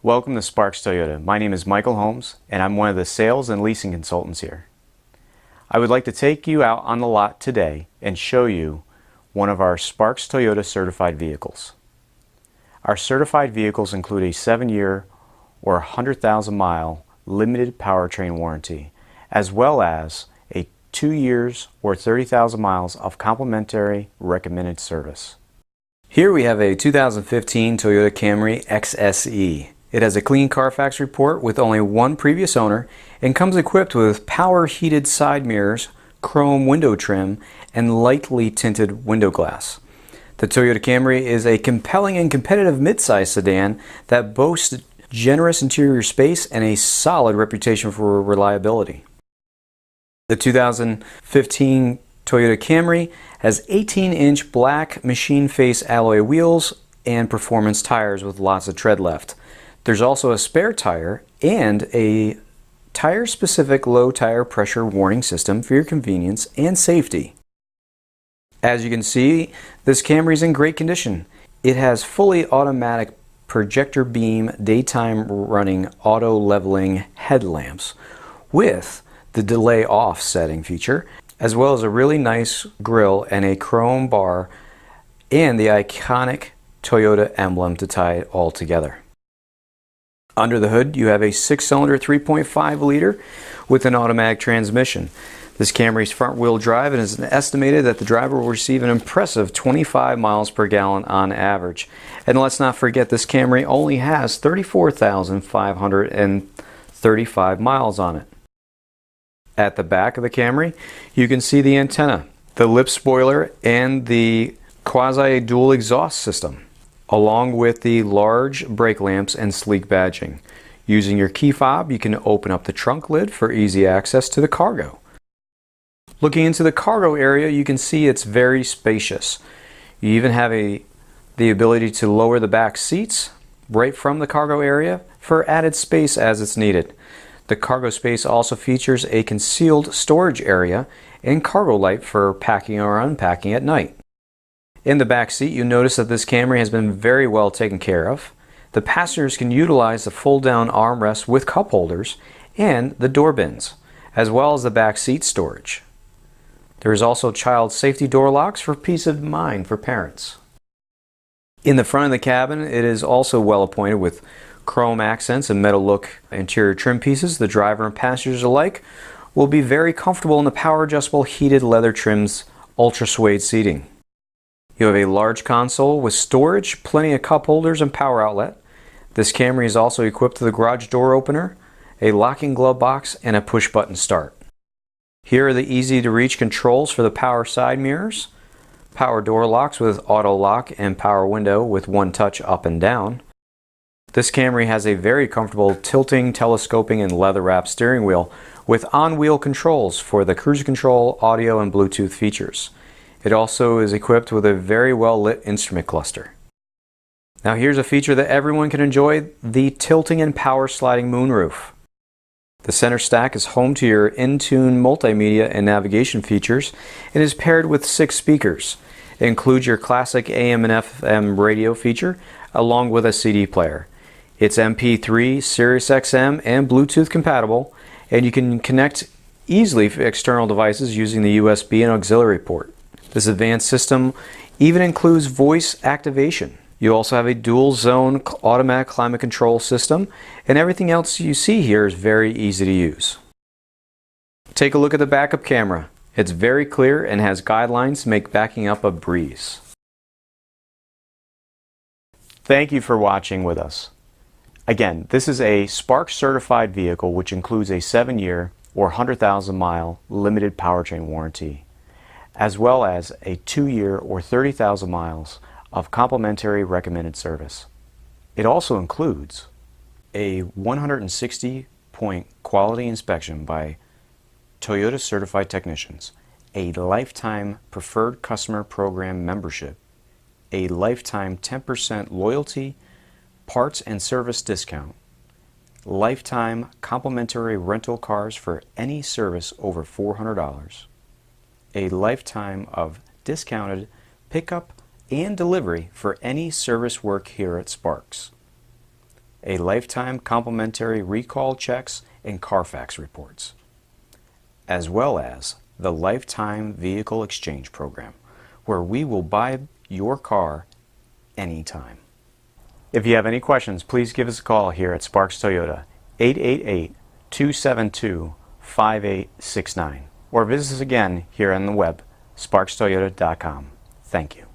Welcome to Sparks Toyota. My name is Michael Holmes and I'm one of the sales and leasing consultants here. I would like to take you out on the lot today and show you one of our Sparks Toyota certified vehicles. Our certified vehicles include a 7-year or 100,000 mile limited powertrain warranty, as well as a 2 years or 30,000 miles of complimentary recommended service. Here we have a 2015 Toyota Camry XSE. It has a clean Carfax report with only one previous owner and comes equipped with power heated side mirrors, chrome window trim, and lightly tinted window glass. The Toyota Camry is a compelling and competitive midsize sedan that boasts generous interior space and a solid reputation for reliability. The 2015 Toyota Camry has 18-inch black machine face alloy wheels and performance tires with lots of tread left. There's also a spare tire and a tire-specific low tire pressure warning system for your convenience and safety. As you can see, this Camry is in great condition. It has fully automatic projector beam daytime running auto leveling headlamps with the delay off setting feature, as well as a really nice grille and a chrome bar and the iconic Toyota emblem to tie it all together. Under the hood, you have a 6-cylinder 3.5 liter with an automatic transmission. This Camry's front-wheel drive, and it's estimated that the driver will receive an impressive 25 miles per gallon on average. And let's not forget, this Camry only has 34,535 miles on it. At the back of the Camry, you can see the antenna, the lip spoiler, and the quasi-dual exhaust system, along with the large brake lamps and sleek badging. Using your key fob, you can open up the trunk lid for easy access to the cargo. Looking into the cargo area, you can see it's very spacious. You even have the ability to lower the back seats right from the cargo area for added space as it's needed. The cargo space also features a concealed storage area and cargo light for packing or unpacking at night. In the back seat, you notice that this Camry has been very well taken care of. The passengers can utilize the fold-down armrest with cup holders and the door bins, as well as the back seat storage. There is also child safety door locks for peace of mind for parents. In the front of the cabin, it is also well appointed with chrome accents and metal look interior trim pieces. The driver and passengers alike will be very comfortable in the power adjustable heated leather trim's ultra suede seating. You have a large console with storage, plenty of cup holders and power outlet. This Camry is also equipped with a garage door opener, a locking glove box, and a push button start. Here are the easy to reach controls for the power side mirrors, power door locks with auto lock, and power window with one touch up and down. This Camry has a very comfortable tilting, telescoping, and leather wrapped steering wheel with on-wheel controls for the cruise control, audio, and Bluetooth features. It also is equipped with a very well lit instrument cluster. Now here's a feature that everyone can enjoy, the tilting and power sliding moonroof. The center stack is home to your in-tune multimedia and navigation features and is paired with 6 speakers. It includes your classic AM and FM radio feature along with a CD player. It's MP3, Sirius XM, and Bluetooth compatible, and you can connect easily for external devices using the USB and auxiliary port. This advanced system even includes voice activation. You also have a dual zone automatic climate control system, and everything else you see here is very easy to use. Take a look at the backup camera. It's very clear and has guidelines to make backing up a breeze. Thank you for watching with us. Again, this is a Sparks certified vehicle which includes a 7-year or 100,000 mile limited powertrain warranty, as well as a 2-year or 30,000 miles of complimentary recommended service. It also includes a 160-point quality inspection by Toyota certified technicians, a lifetime preferred customer program membership, a lifetime 10% loyalty, parts and service discount, lifetime complimentary rental cars for any service over $400, a lifetime of discounted pickup and delivery for any service work here at Sparks. a lifetime complimentary recall checks and Carfax reports, as well as the Lifetime Vehicle Exchange Program, where we will buy your car anytime. If you have any questions, please give us a call here at Sparks Toyota, 888-272-5869, or visit us again here on the web, sparkstoyota.com. Thank you.